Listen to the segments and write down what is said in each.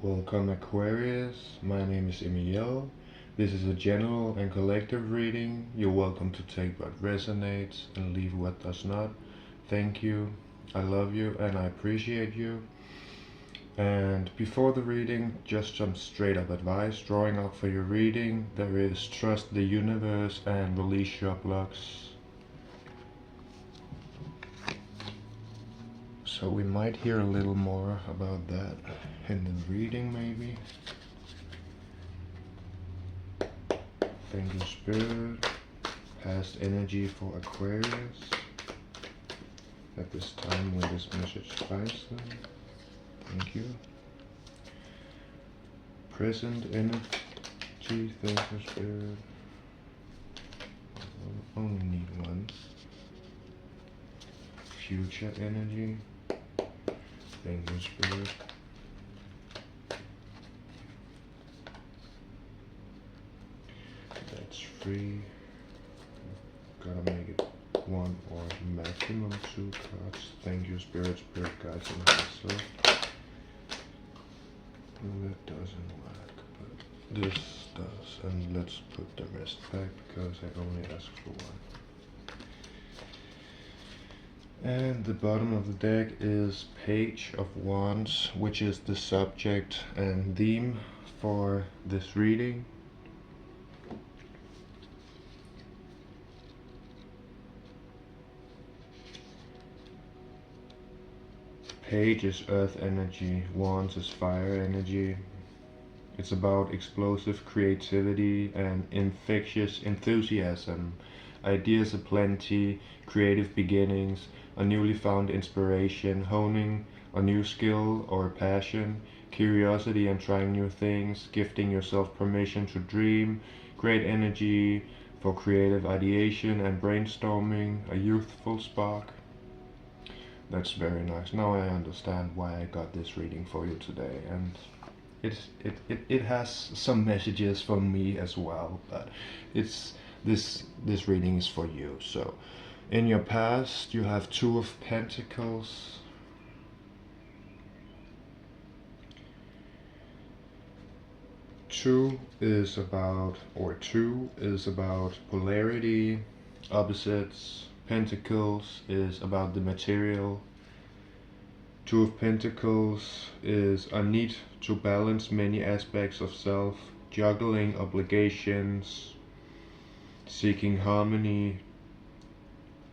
Welcome Aquarius, my name is Emil. This is a general and collective reading. You're welcome to take what resonates and leave what does not. Thank you, I love you and I appreciate you. And before the reading, just some straight up advice. Drawing out for your reading, there is trust the universe and release your blocks. So we might hear a little more about that in the reading maybe. Thank you, Spirit. Past energy for Aquarius at this time when this message finds them. Thank you. Present energy, thank you, Spirit. I only need one. Future energy, thank you, Spirit. That's free. Gotta make it one or maximum 2 cards. Thank you, Spirit, Spirit guides and myself. That doesn't work, but this does. And let's put the rest back because I only asked for one. And the bottom of the deck is Page of Wands, which is the subject and theme for this reading. Page is earth energy, Wands is fire energy. It's about explosive creativity and infectious enthusiasm, ideas aplenty, creative beginnings, a newly found inspiration, honing a new skill or passion, curiosity and trying new things, gifting yourself permission to dream, great energy for creative ideation and brainstorming, a youthful spark. That's very nice. Now I understand why I got this reading for you today, and it has some messages for me as well, but this reading is for you. So in your past you have 2 of Pentacles. Two is about polarity, opposites. Pentacles is about the material. 2 of Pentacles is a need to balance many aspects of self, juggling obligations, seeking harmony,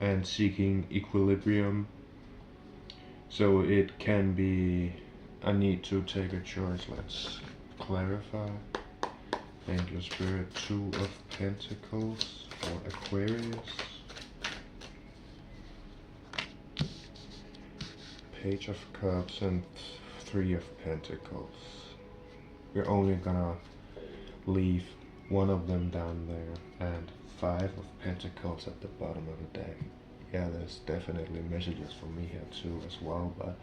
and seeking equilibrium. So it can be a need to take a choice. Let's clarify. Thank you, Spirit. 2 of Pentacles for Aquarius. Page of Cups and 3 of Pentacles. We're only gonna leave one of them down there, and 5 of Pentacles at the bottom of the deck. Yeah, there's definitely messages for me here too as well, but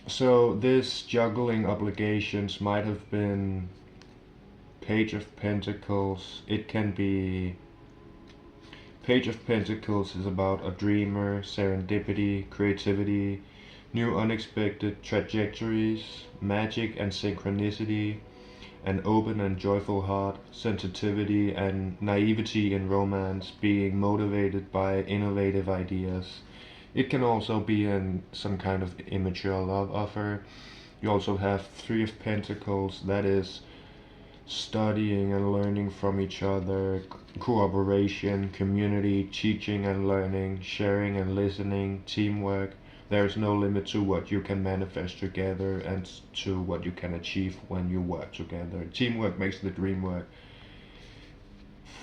so this juggling obligations might have been Page of Pentacles. It can be Page of Pentacles is about a dreamer, serendipity, creativity, new unexpected trajectories, magic and synchronicity, an open and joyful heart, sensitivity and naivety in romance, being motivated by innovative ideas. It can also be in some kind of immature love offer. You also have 3 of Pentacles, that is studying and learning from each other, cooperation, community, teaching and learning, sharing and listening, teamwork. There is no limit to what you can manifest together and to what you can achieve when you work together. Teamwork makes the dream work.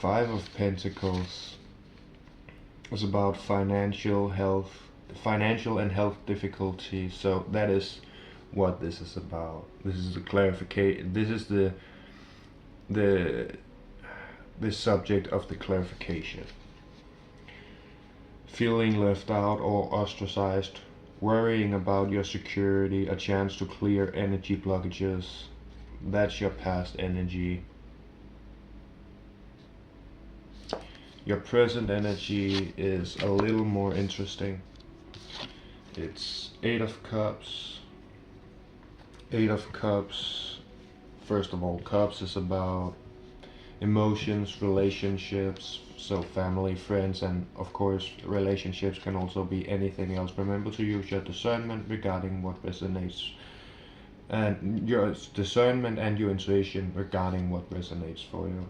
5 of Pentacles is about financial and health difficulties. So that is what this is about. This is the clarification. This is the subject of the clarification. Feeling left out or ostracized, worrying about your security, a chance to clear energy blockages. That's your past energy. Your present energy is a little more interesting. It's 8 of Cups, Eight of Cups. First of all, Cups is about emotions, relationships, so family, friends, and of course relationships can also be anything else. Remember to use your discernment regarding what resonates, and your discernment and your intuition regarding what resonates for you.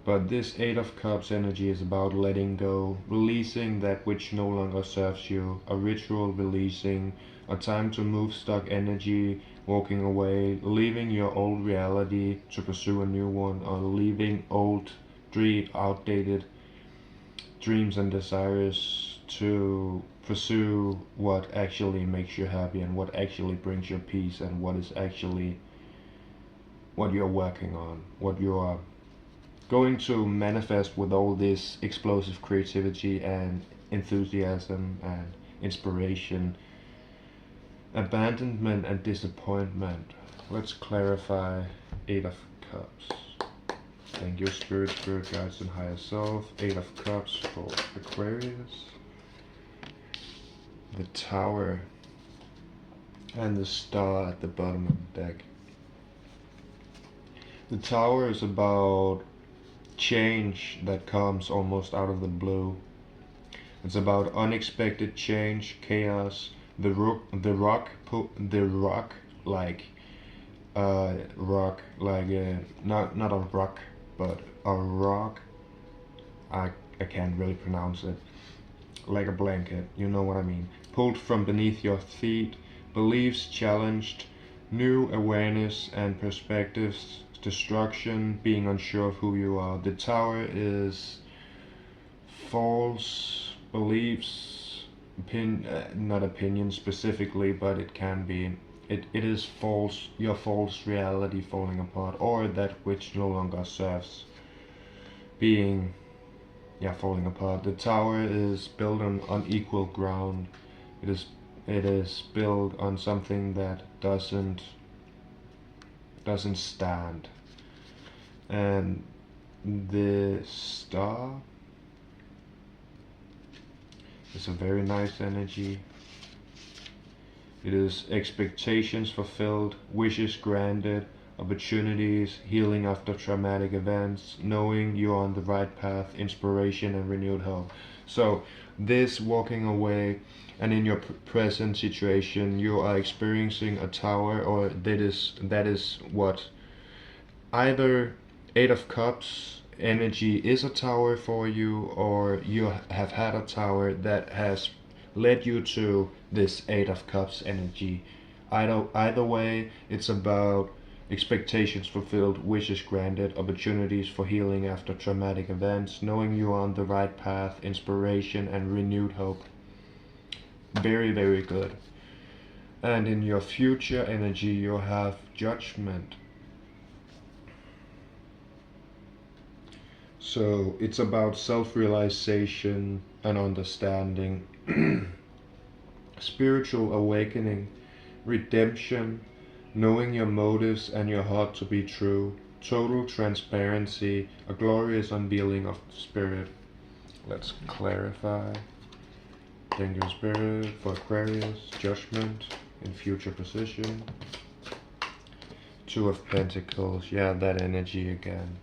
But this Eight of Cups energy is about letting go, releasing that which no longer serves you, a ritual releasing, a time to move stuck energy, walking away, leaving your old reality to pursue a new one, or leaving old, outdated dreams and desires to pursue what actually makes you happy and what actually brings you peace and what is actually what you're working on, what you are going to manifest with all this explosive creativity and enthusiasm and inspiration. Abandonment and disappointment. Let's clarify Eight of Cups. Thank you, Spirit, Spirit Guides, and Higher Self. Eight of Cups for Aquarius. The Tower and the Star at the bottom of the deck. The Tower is about change that comes almost out of the blue. It's about unexpected change, chaos. The rock like not a rock, but a rock. I can't really pronounce it. Like a blanket, you know what I mean. Pulled from beneath your feet, beliefs challenged, new awareness and perspectives, destruction, being unsure of who you are. The Tower is false beliefs, not opinions specifically, but it can be. It is false, your false reality falling apart, or that which no longer serves, being, falling apart. The Tower is built on unequal ground. It is built on something that doesn't stand. And the Star is a very nice energy. It is expectations fulfilled, wishes granted, opportunities, healing after traumatic events, knowing you're on the right path, inspiration and renewed hope. So this walking away, and in your present situation you are experiencing a tower, or that is what either Eight of Cups energy is a tower for you, or you have had a tower that has led you to this Eight of Cups energy. Either way, it's about expectations fulfilled, wishes granted, opportunities for healing after traumatic events, knowing you are on the right path, inspiration and renewed hope. Very, very good. And in your future energy, you have Judgment. So it's about self-realization and understanding, spiritual awakening, redemption, knowing your motives and your heart to be true, total transparency, a glorious unveiling of spirit. Let's clarify. Thank you, Spirit, for Aquarius. Judgment in future position. Two of Pentacles. Yeah, that energy again.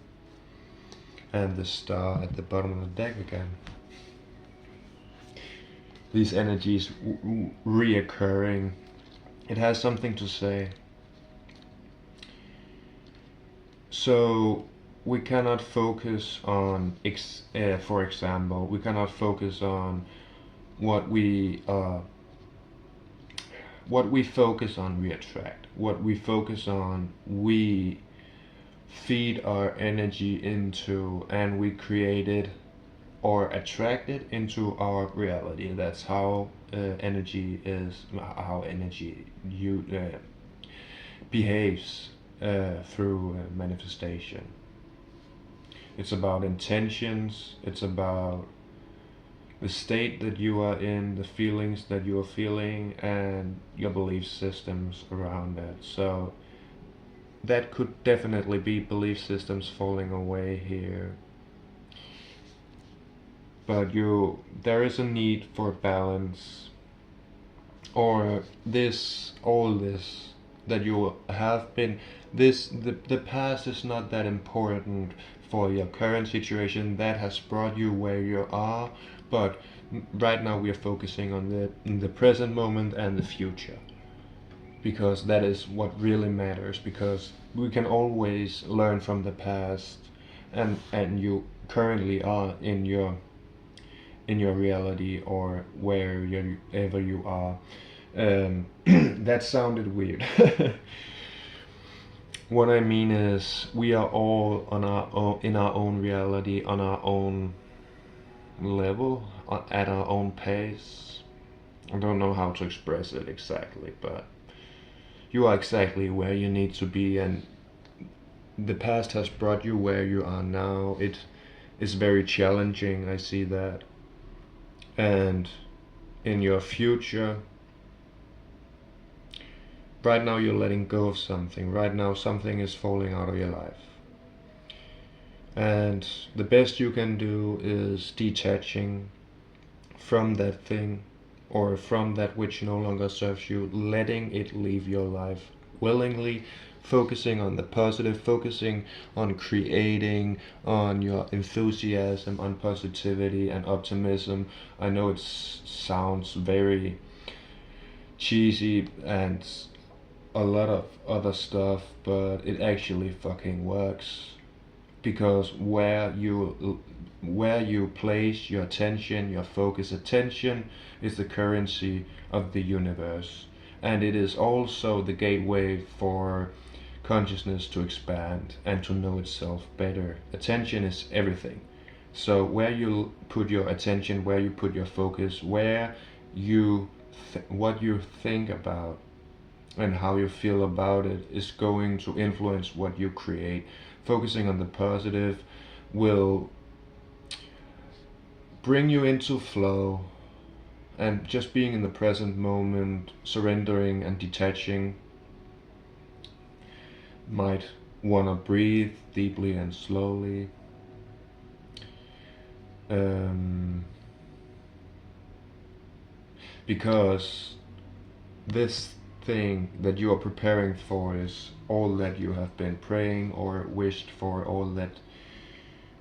And the Star at the bottom of the deck again. These energies reoccurring. It has something to say. So we cannot focus on, for example, we cannot focus on what we focus on, we attract. What we focus on, we feed our energy into, and we create it or attract it into our reality. That's how energy is, how energy behaves through manifestation. It's about intentions, it's about the state that you are in, the feelings that you are feeling, and your belief systems around that. So that could definitely be belief systems falling away here. But there is a need for balance. or all this that you have been, the past is not that important for your current situation that has brought you where you are, but right now we are focusing on the present moment and the future, because that is what really matters, because we can always learn from the past, and you currently are in your reality, or wherever you are. That sounded weird. What I mean is, we are all on our own, in our own reality, on our own level, at our own pace. I don't know how to express it exactly, but you are exactly where you need to be, and the past has brought you where you are now. It is very challenging, I see that. And in your future, right now you're letting go of something. Right now something is falling out of your life. And the best you can do is detaching from that thing, or from that which no longer serves you, letting it leave your life willingly, focusing on the positive, focusing on creating, on your enthusiasm, on positivity and optimism. I know it sounds very cheesy and a lot of other stuff, but it actually fucking works, because where you place your attention, your focus, attention is the currency of the universe, and it is also the gateway for consciousness to expand and to know itself better. Attention is everything. So where you put your attention, where you put your focus, where what you think about and how you feel about it is going to influence what you create. Focusing on the positive will bring you into flow, and just being in the present moment, surrendering and detaching. Might want to breathe deeply and slowly. Because this thing that you are preparing for is all that you have been praying or wished for, all that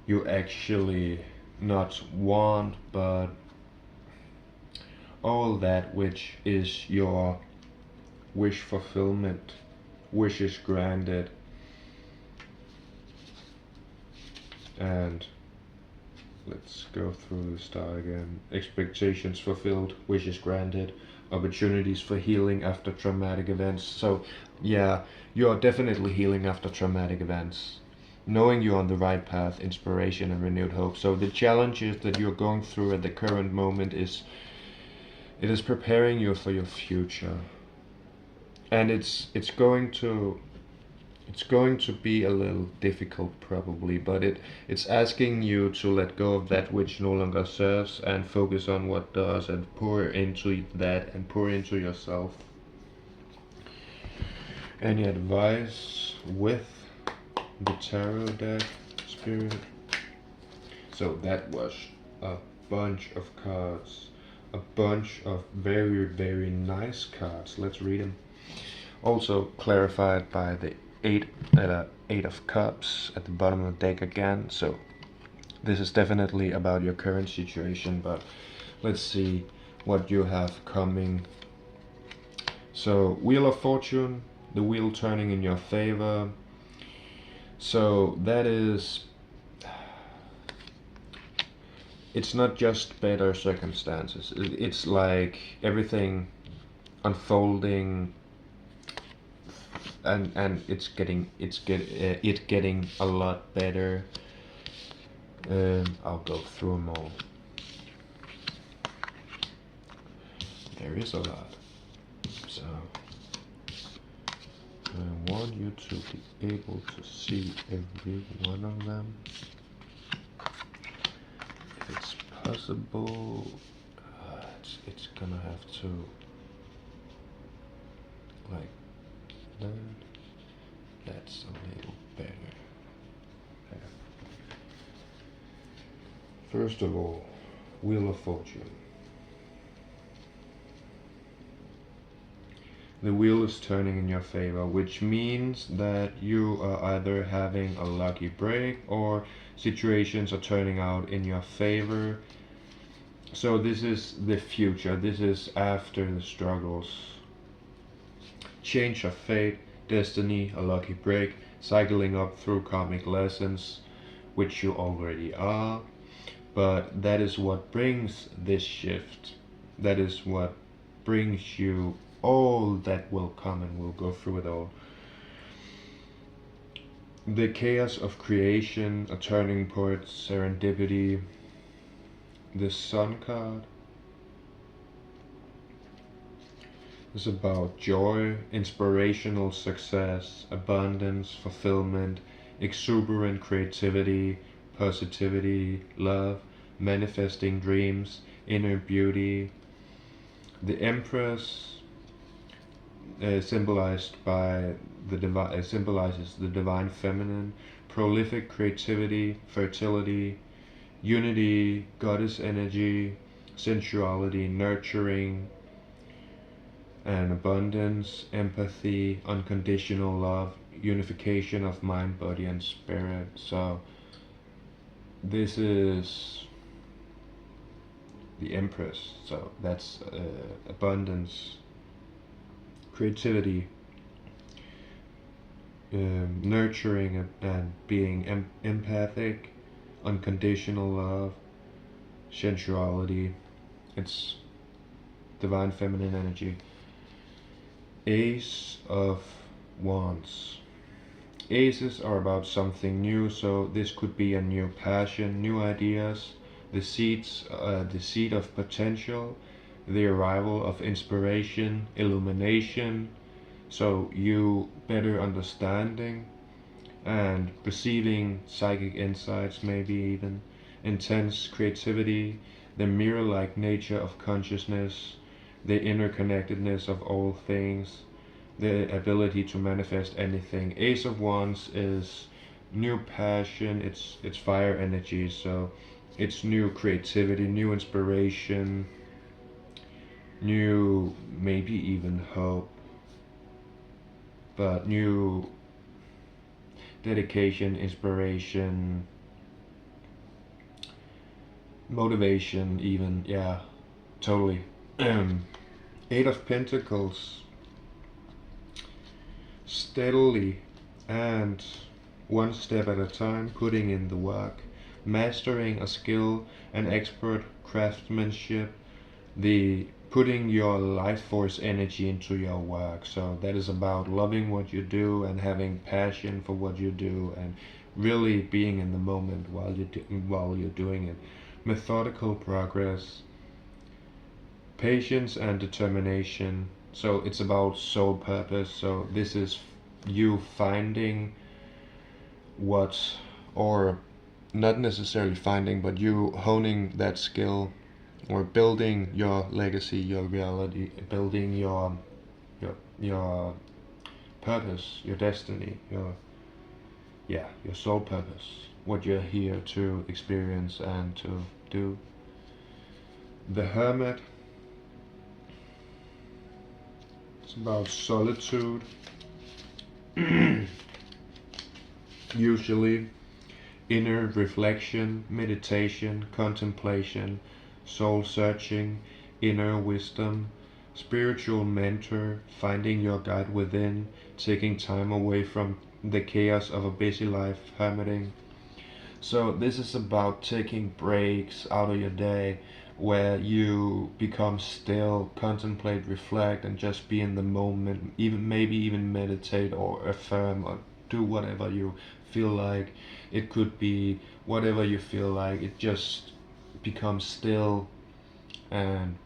you actually not want, but all that which is your wish fulfillment, wishes granted. And let's go through the star again. Expectations fulfilled, wishes granted, opportunities for healing after traumatic events. So yeah, you are definitely healing after traumatic events. Knowing you're on the right path, inspiration and renewed hope. So the challenges that you're going through at the current moment it is preparing you for your future. And it's going to be a little difficult probably, but it's asking you to let go of that which no longer serves and focus on what does, and pour into that and pour into yourself. Any advice with the tarot deck, Spirit? So that was a bunch of cards, a bunch of very, very nice cards. Let's read them. Also clarified by the Eight of Cups at the bottom of the deck again. So this is definitely about your current situation, but let's see what you have coming. So Wheel of Fortune, the wheel turning in your favor. So that is, it's not just better circumstances. It's like everything unfolding, and it's getting a lot better. I'll go through them all. There is a lot, so I want you to be able to see every one of them. If it's possible, it's gonna have to, like that. That's a little better. There. First of all, Wheel of Fortune. The wheel is turning in your favor, which means that you are either having a lucky break or situations are turning out in your favor. So this is the future. This is after the struggles. Change of fate, destiny, a lucky break, cycling up through karmic lessons, which you already are. But that is what brings this shift. That is what brings you all that will come, and we'll go through it all. The chaos of creation, a turning point, serendipity, the Sun card is about joy, inspirational success, abundance, fulfillment, exuberant creativity, positivity, love, manifesting dreams, inner beauty. The Empress symbolized by the symbolizes the divine feminine, prolific creativity, fertility, unity, goddess energy, sensuality, nurturing, and abundance, empathy, unconditional love, unification of mind, body, and spirit. So this is the Empress. So that's abundance, creativity, nurturing and being empathic, unconditional love, sensuality. It's divine feminine energy. Ace of Wands. Aces are about something new, so this could be a new passion, new ideas, the seed of potential, the arrival of inspiration, illumination, so you better understanding and receiving psychic insights, maybe even intense creativity, the mirror-like nature of consciousness, the interconnectedness of all things, the ability to manifest anything. Ace of Wands is new passion, it's fire energy, so it's new creativity, new inspiration, new maybe even hope, but new dedication, inspiration, motivation even, yeah, totally. Eight of Pentacles, steadily and one step at a time, putting in the work, mastering a skill, an expert craftsmanship, the putting your life force energy into your work. So that is about loving what you do and having passion for what you do and really being in the moment while you're doing it. Methodical progress, patience and determination. So it's about soul purpose. So this is you finding what, or not necessarily finding, but you honing that skill or building your legacy, your reality, building your purpose, your destiny, your soul purpose, what you're here to experience and to do. The Hermit, it's about solitude, usually inner reflection, meditation, contemplation, soul searching, inner wisdom, spiritual mentor, finding your guide within, taking time away from the chaos of a busy life, hermiting. So this is about taking breaks out of your day where you become still, contemplate, reflect, and just be in the moment, maybe even meditate or affirm or do whatever you feel like. It could be whatever you feel like. It just becomes still and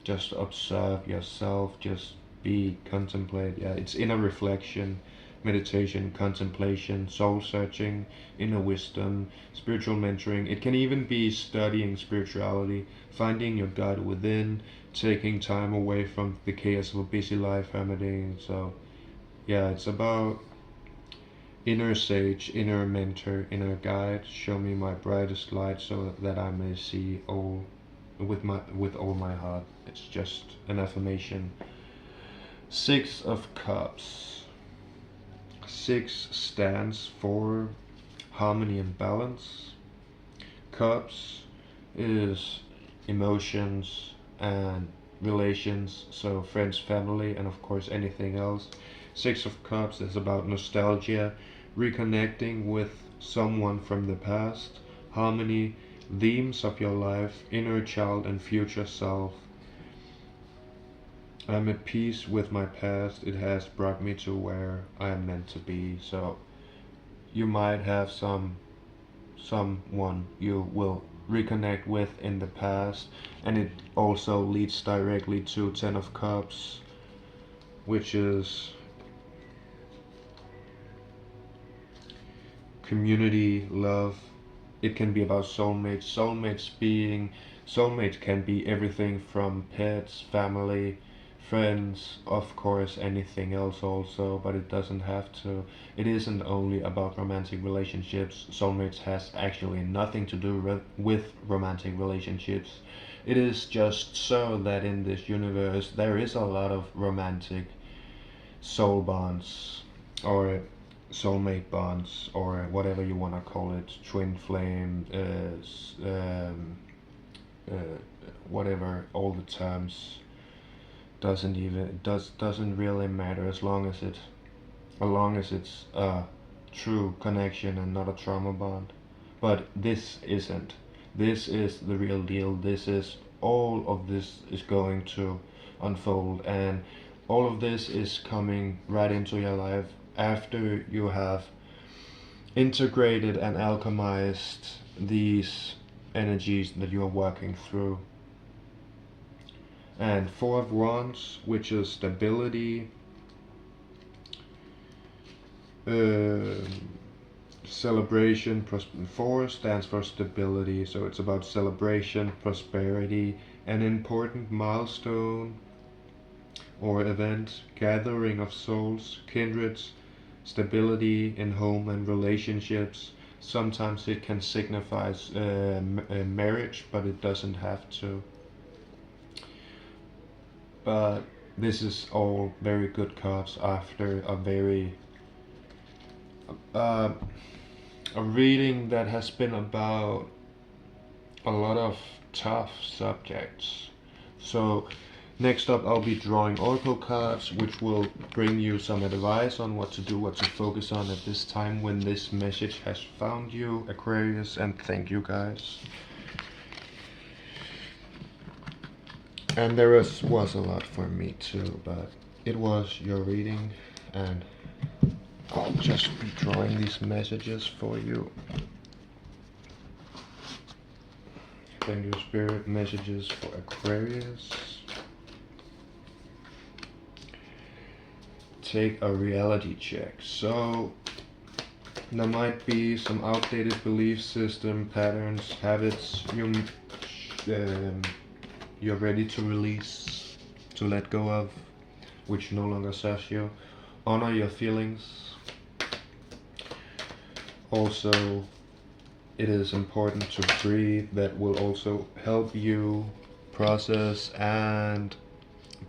just observe yourself, just be, contemplate. Yeah, it's inner reflection, meditation, contemplation, soul searching, inner wisdom, spiritual mentoring. It can even be studying spirituality, finding your God within, taking time away from the chaos of a busy life, hermiting. So yeah, it's about inner sage, inner mentor, inner guide. Show me my brightest light so that I may see all with all my heart. It's just an affirmation. Six of Cups. 6 stands for harmony and balance. Cups is emotions and relations, so friends, family, and of course anything else. 6 of Cups is about nostalgia, reconnecting with someone from the past, harmony, themes of your life, inner child and future self. I'm at peace with my past. It has brought me to where I am meant to be. So you might have someone you will reconnect with in the past, and it also leads directly to 10 of Cups, which is community, love. It can be about soulmates. Soulmates can be everything from pets, family, friends, of course anything else also, but it doesn't have to. It isn't only about romantic relationships. Soulmates has actually nothing to do with romantic relationships. It is just so that in this universe there is a lot of romantic soul bonds, or soulmate bonds, or whatever you want to call it, twin flame, whatever, all the terms doesn't really matter, as long as it's a true connection and not a trauma bond. But this isn't. This is the real deal. This is all of this is going to unfold, and all of this is coming right into your life after you have integrated and alchemized these energies that you are working through. And 4 of Wands, which is stability, celebration. 4 stands for stability, so it's about celebration, prosperity, an important milestone or event, gathering of souls, kindreds, stability in home and relationships. Sometimes it can signify marriage, but it doesn't have to. But this is all very good cards after a very a reading that has been about a lot of tough subjects. So next up I'll be drawing oracle cards, which will bring you some advice on what to do, what to focus on at this time when this message has found you, Aquarius, and thank you guys. And there was a lot for me too, but it was your reading, and I'll just be drawing these messages for you. Thank you, Spirit. Messages for Aquarius. Take a reality check. So there might be some outdated belief system, patterns, habits you're ready to release, to let go of, which no longer serves you. Honor your feelings. Also, it is important to breathe. That will also help you process and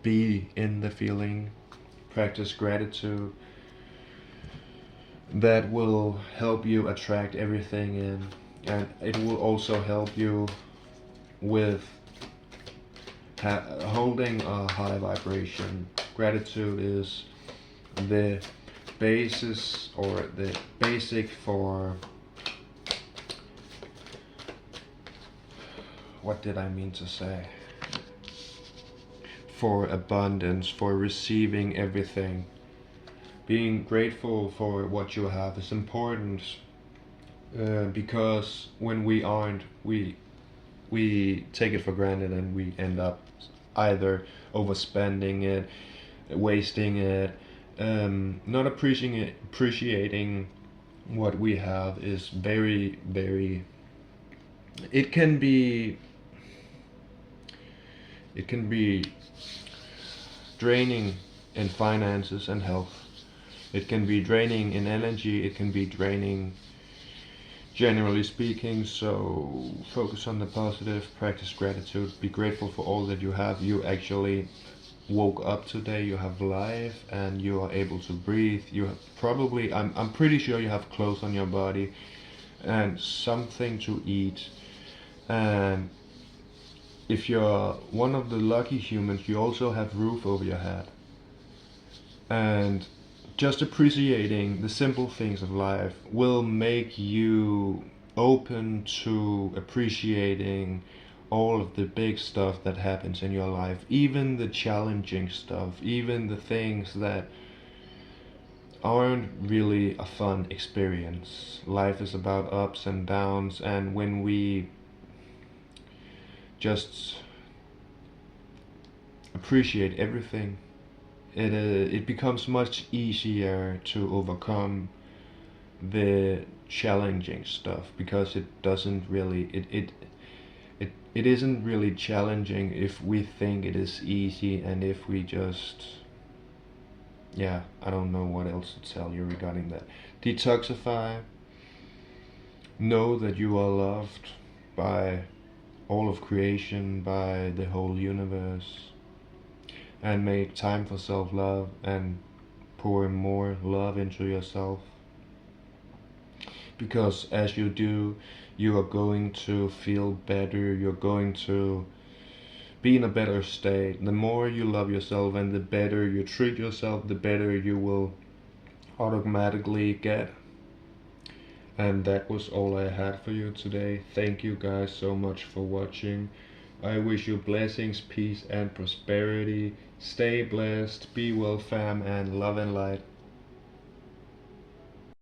be in the feeling. Practice gratitude. That will help you attract everything in, and it will also help you with holding a high vibration. Gratitude is the basis, or the basic for, what did I mean to say? For abundance, for receiving everything. Being grateful for what you have is important, because when we aren't, we take it for granted, and we end up either overspending it, wasting it, not appreciating what we have is very, very, it can be draining in finances and health. It can be draining in energy, it can be draining generally speaking. So focus on the positive, practice gratitude, be grateful for all that you have. You actually woke up today, you have life, and you are able to breathe. You have probably, I'm pretty sure you have clothes on your body and something to eat. And if you're one of the lucky humans, you also have roof over your head. And just appreciating the simple things of life will make you open to appreciating all of the big stuff that happens in your life, even the challenging stuff, even the things that aren't really a fun experience. Life is about ups and downs, and when we just appreciate everything, it becomes much easier to overcome the challenging stuff, because it doesn't really it isn't really challenging if we think it is easy, and if we just, yeah, I don't know what else to tell you regarding that. Detoxify, know that you are loved by all of creation, by the whole universe, and make time for self-love and pour more love into yourself. Because as you do, you are going to feel better, you're going to be in a better state. The more you love yourself and the better you treat yourself, the better you will automatically get. And that was all I had for you today. Thank you guys so much for watching. I wish you blessings, peace, and prosperity. Stay blessed, be well, fam, and love and light.